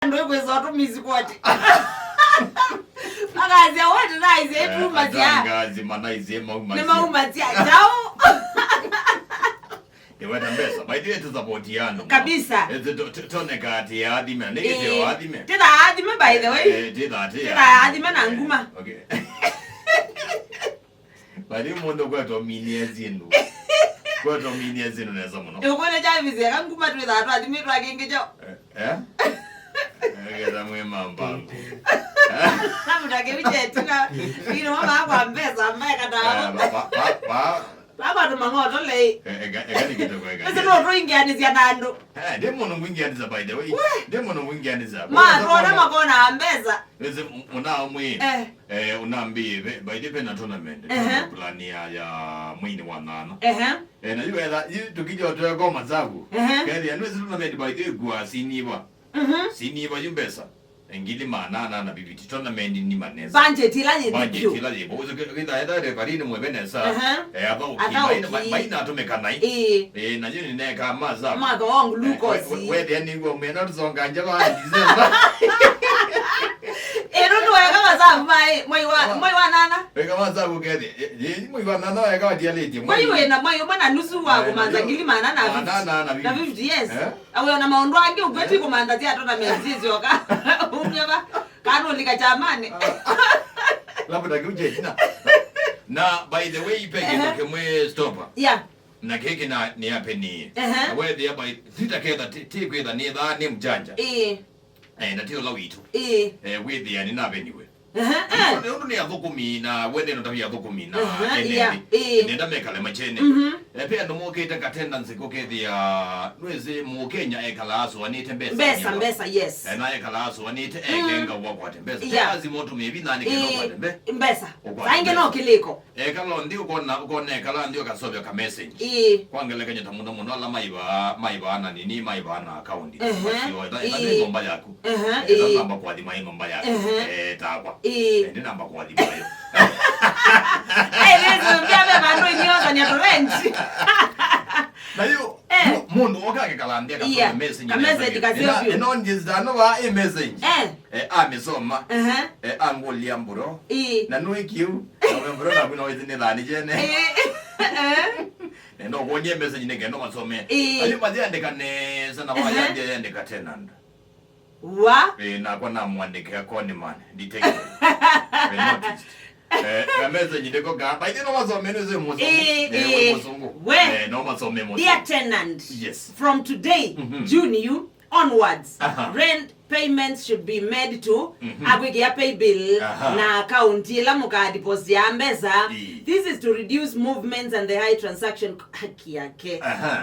Ndio kwezo tu mizikoti. Magazi awadi rise etu mazia. Magazi manaize maumazia. Ni maumazia. Jao. Ewa Mbesa, baidie tuzapotiano. Kabisa. Tone kati ya adime, nige adime. Tena adime by the way. Tena adime na nguma. Okay. Bali mundo kwetu minie zinu. Kwetu minie zinu neza muno. Ukone Javis ya nguma tu za adime tu agenge jo. Ngeza mwema mbangu. Namutake bichetina. Ino mama kwa Mbesa ambaye kata. Baba ndo mangoto le. Egani kitoko egani. Ese ndo ingianiza nando. Demo no ingianiza by the way. Demo no ingianiza. Ma rona makona Mbesa. Ese una mwi. Unambi by the pen tournament. Plan ya mwini wa nana. Na yule da tukija watu kwa mazabu. Kali anwezi tournament by the gwa siniba. Siniba Mbesa. Ngili manana na bibiti tournament ni maneza. Budget ila ni budget ila ni bozo kita enda refarini mwebenesa. Aba uki maina atomekana hii. Na yini ne kama za. Maka wangu glucose. Wewe yani ngo mena tuzonga njaba December. Ero kama za mai wa nana. Kama za ukede. Mai wa nana ya kama dialete. Mai wena mai bana nusu wa kumanza ngili manana. Na 50 years. Awe na maondo ange ugweti kumanza tia tona mezizi waka. Umyaba kanu likachamane. Labda kuje jina. Na by the way peke kemwe stopper. Yeah. Na keke na ni hape ni. Wewe dia by zitakeda tikweda ni dha ni mjanja. Na tio lawitu. Wewe dia ni nabe niwe. Ndio ni athukumi na wende no tabia athukumi na nenda mekale machene. Pia ndo mokete attendance kokethia nweze mu Kenya ekalaso anite Mbesa yes. Na ekalaso anite ekenga kwa Mbesa. Kazi moto mebi nani kendo kwa Mbesa. Sainge no kiliko. Ekalo ndio kona ekala ndio kasobya ka message. Kwangele Kenya tamundo muno ala maiba na nini maiba na account. Basi ndio ngomba yako. Ndio namba kwa di ngomba yako. Takwa. Ndio namba kwa di bayo. Lezo mbia baba ndo nyoza ni torrent. Na yo mundo okake kalandia ka message. Ka message ka sio. No njizda no wa message. Amesoma. Angolia mburo. Na no ikiu. Na mburo na kuno izine lani jene. Ndio konye message ne gendo masome. Ali mazia ndeka ne sana wa yande ndeka tenanda. Wa? Na kwa na mwandike yako ni man. Detective. Noticed. Message ndiko gamba ide no masome no ze muzungu. No masome muzungu. Dear tenant. Yes. From today, June you onwards, rent payments should be made to Agwege pay bill na account ila muka deposit ya Mbesa. This is to reduce movements and the high transaction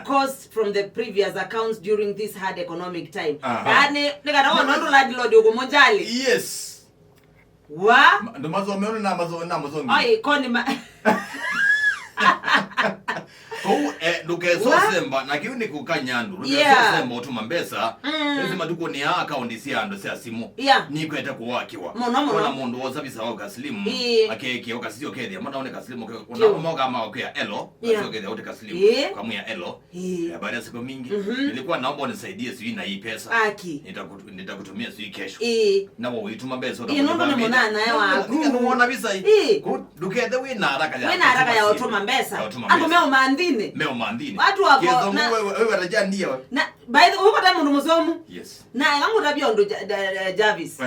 costs from the previous accounts during this hard economic time. Yani nikatawa ndo landlord uko monjali. Yes. Wa? Ndo masome na masome. Ai koni Lukeso semba na kiuni kukanyandu lukeso semba utuma Mbesa lazima tuko ni account si ando si asimu ni kweta kuwakiwa kona mundu woza bisa wa kaslimu akeke okasio kede mwana one kaslimu kuna moga ma kwa elo sio kede wote kaslimu kama ya elo baada ya siku mingi nilikuwa naomba unisaidie sio na hii pesa nitakutumia sio kesho na wewe uituma Mbesa utakuwa ni mwana naye wangu unaona bisa hii lukede we na haraka ya utuma Mbesa angomea mandine watu wako na wewe raja ndio na by the uko tamu muzomu yes na yangu tabiondo Javis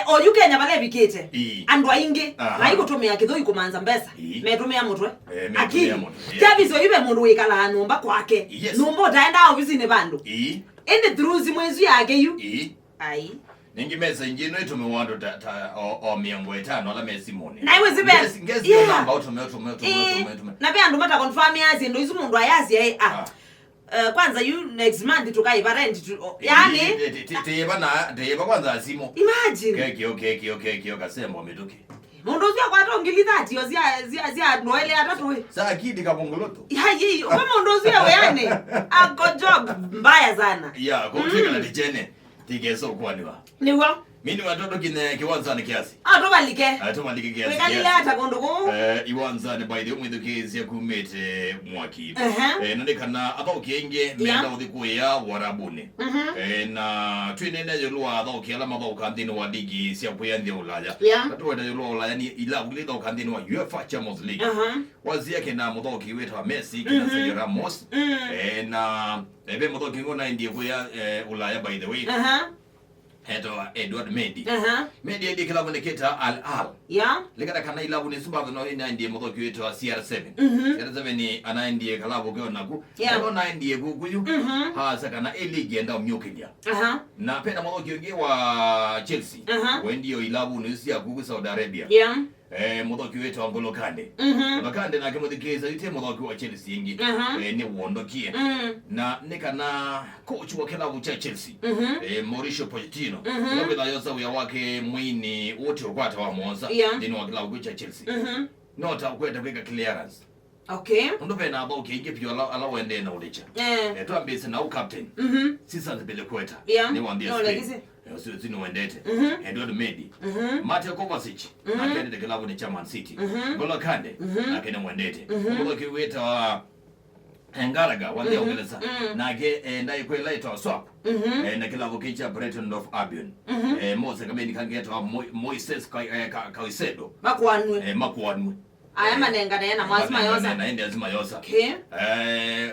oyukenya bale bikete andwa inge na iko tumia kidho ikumanza Mbesa metumia mutwe akili Javis oyibe mundu wikala numba kwake numba utaenda ofisi ne bando ende through mwezi yake yu ai ningi message njino tumewando o miongo 5 ala mesimoni na iwe zibe ngezi namba utume na pia ndo mata confirm yazi ndo izo mundu ayazi kwanza you next month tukaiba rent yani teba kwanza asimo imagine keke kasembo meduki mundu zya kwa tongili 30 yo zia noele atatu we saa kidi kabongoloto hayi kama mundu zya we yani ako job mbaya sana kwa kufika na dijene tigeso kwa niwa Mimi watoto kine kiwanza ni kiasi. Tobalike. Tobalike kiasi. Wekalile ata konduko. Iwanza ne by the way kiasi ya kumete mwaki. None kana athaukienge menda uthikuya warabuni. Na twinene yolwa athaukiala mathaukanthini wa digi cia kuyanthia ulaya. Atwenda yolwa ulaya ni ila ulitha ukanthini wa UEFA Champions League. Wazia kena muthauki wetwa Messi kina Sergio Ramos. Na ebe muthauki ngona ndiye kuya ulaya by the way. Edward Mendy. Mendy ndiye kilabu neketa Al Ahly. Lekata kana ilabu ni suba no ina ndiye muthauki wetwa CR7. CR7 ni anaendiye kilabu kwa naku. Ona ndiye guguyu. Hasa kana league enda umyokidia. Na penda muthauki wengi wa Chelsea. Wendio ilabu ni sia gugu Saudi Arabia. Muthauki wetwa Ngolo Kante. Ngolo Kante na kimuthikisa ite muthauki wa Chelsea ingi. Ni wondokie. Na nikana coach wa kilabu cha Chelsea. Mauricio Pochettino. Nobela yosa uya wake mwini wote ukwata wa Monza. Dini wa kilabu cha Chelsea. Nota ukweta kweka clearance. Okay. Ndopena athauki ingi pio ala wende na ulicha. Twambise na captain. Sisa nzibele kweta. Ni wandia Spain. Sino wendete. Edward Mendy. Mateo Kovacic. Nakende kilabu ni cha Man City. Ngolo Kante. Nakende mwendete. Muthauki wetwa Ngaraga wandia Uingereza. Nake ndai kwela ito swap. Na kilabu kicha Brighton of Albion. Mose kameni kangetwa Moises Caicedo. Makuanwe. Aya manenga na mwazima yosa. Naende azima yosa. Okay.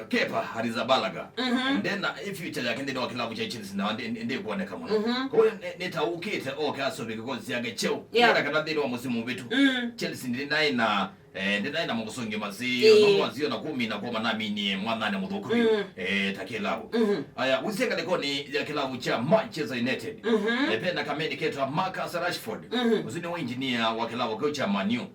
Kepa Arrizabalaga. Ndena future yake ndino wa kilabu cha Chelsea na ndiye kuoneka mwana. Kwa hiyo nitaukite kaso because yake cheo. Ndio kana ndino wa msimu wetu. Chelsea ndinaye na ndinaye mugusonge masi nomwazio na 10 na kwa nami ni mwanane muthuku. Takelabu. Aya usenga leko ni ya kilabu cha Manchester United. Penda kameni ketwa Marcus Rashford. Uzini wa engineer wa kilabu cha Man U.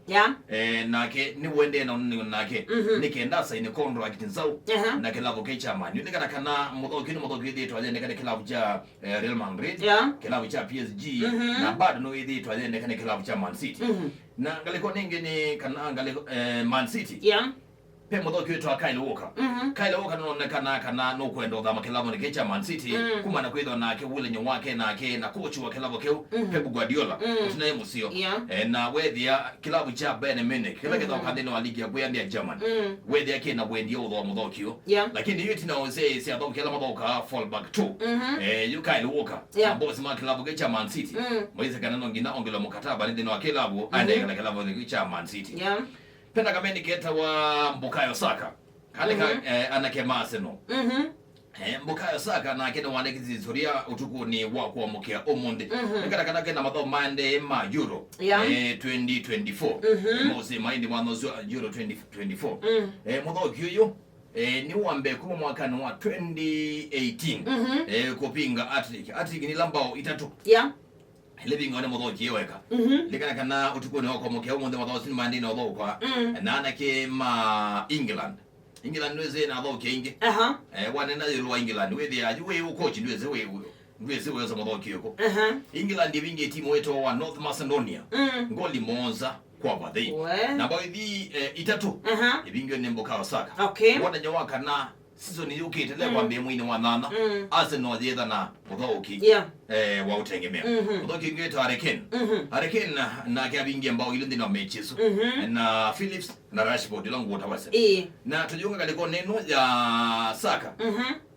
Nake ni wende na nake nikenda saini contract nzau na kilabu cha Man U. Nikana kana muthauki ndi twale kana kilabu cha Real Madrid. Kilabu cha PSG na bado no ndi twale kana kilabu cha Man City. Na ngaliko ningi ni kana ngaliko Man City. Pe muthauki wetwa Kyle Walker. Kyle Walker nonekana kana no kwenda thama kilabu ni cha Man City kuma na kwitho nake wile nyo wake nake na coach wa kilabu keu Pep Guardiola tunaye musio na wethia kilabu cha Bayern Munich kila kitho kandini wa ligi ya kuyandia German wethia kina wendia utho muthauki lakini yote na ose si athauki kila muthauka fallback 2 you Kyle Walker boss ma kilabu cha Man City moize kana ngina ongela mukataba ndino wa kilabu ande kilabu ni cha Man City penda kameni keta wa Bukayo Saka kaleka anake Arsenal Bukayo Saka na kena wandekizi historia utuku ni wa kuamukia Omonde ngara kana kena matho mande ma Euro 2024 mose maindi mwanzo Euro 2024 muthauki uyu ni wambe kuma mwaka wa 2018 kupinga Attic ni lambao itatu living on muthauki yeweka likana kana utukuni wako mukea umonde mathauki mandi na thokwa na nake ma England nweze na thauki ingi wane na yelwa England wethi ajuwe ukoach nweze wewe za muthauki yoko England ibinge timu wetu wa North Macedonia ngoli monza kwa baadhi na baadhi itatu ibinge ni Bukayo Saka wana nyawaka na season yukite lewa mwini wa nana Arsenal yetha na muthauki wa utengemea muthauki ngeta Harry na kabingi ambao ile ndino mechizo na Phillips na Rashford langu utawase na tujiunga kaliko neno ya Saka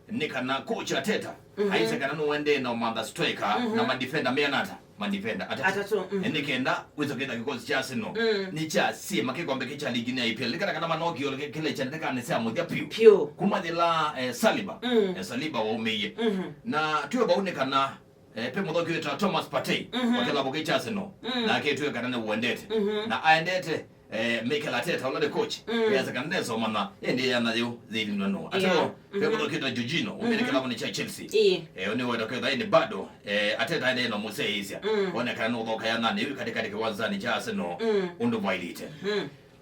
nikana coach Ateta haisa kana no wende na manda striker na madefender meanata mandifenda atatu nikenda wizo kenda kikosi cha Arsenal ni cha si makikombe kicha ligi ni IPL likana kana manoki ole kile cha ndeka ni samu ya pio kumadila Saliba Saliba wa umeye na tuwe baonekana pe muthauki wetwa Thomas Partey wa kilabu cha Arsenal na aketuwe kana ne uendete na aendete Mikel Arteta wala coach yaza kandezo mana ndiye yanayo zili ndono ato pe muthauki wetwa Jorginho umele kilabu ni cha Chelsea oni wenda kwa ine bado Arteta ine no muse hisia ona kana no thoka yana ni katika kiwanzani cha Arsenal undo vailite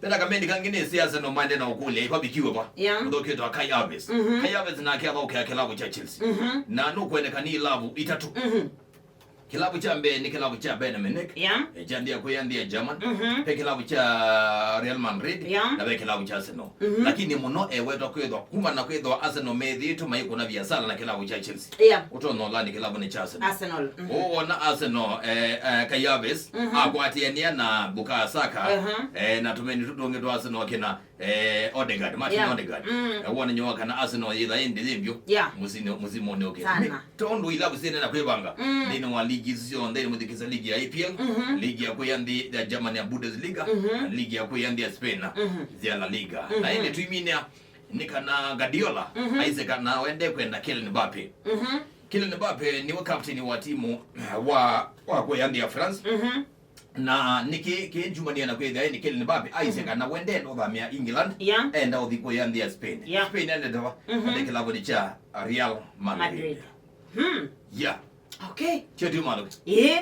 tena kamendi kangine si Arsenal mande na ukule kwa bikiwe kwa muthauki wetwa Kai Havertz na kia thoka kilabu cha Chelsea na no kwenda kani lavu itatu kilabu cha Mbe ni kilabu cha Bayern Munich. Yeah. Jandia kuyandia German. Pe kilabu cha Real Madrid. Yeah. Na pe kilabu cha Arsenal. Lakini muno wetu kwethwa kuma na kwethwa Arsenal methi tu mai kuna biashara na kilabu cha Chelsea. Yeah. Utono la ni kilabu ni cha Arsenal. Arsenal. Na Arsenal Kayaves akwatiania na Bukayo Saka na tumeni tudonge tu Arsenal kina Odegaard, Martin Odegaard. Wana nyoka na Arsenal yitha indi thivyo. Muzimo ne okay. Tondo ilabu sene na kwebanga. Ndino wa ligi zio ndeni mudhikiza ligi ya EPL, ligi ya kuyandi ya Germany ya Bundesliga, ligi ya kuyandi ya Spain ya La Liga. Na ine tuiminia nikana Guardiola, aiseka na wende kwenda Kylian Mbappe. Kylian Mbappe ni wa captain wa timu wa kuyandi ya France. Na niki Jumania na kwenda ni Kylian Mbappe aiseka na wende ndo thamia England enda uthiko yandi ya Spain. Spain ende dawa ande kilabu ni cha Real Madrid. Yeah. Okay. Chetu malo. Yeah.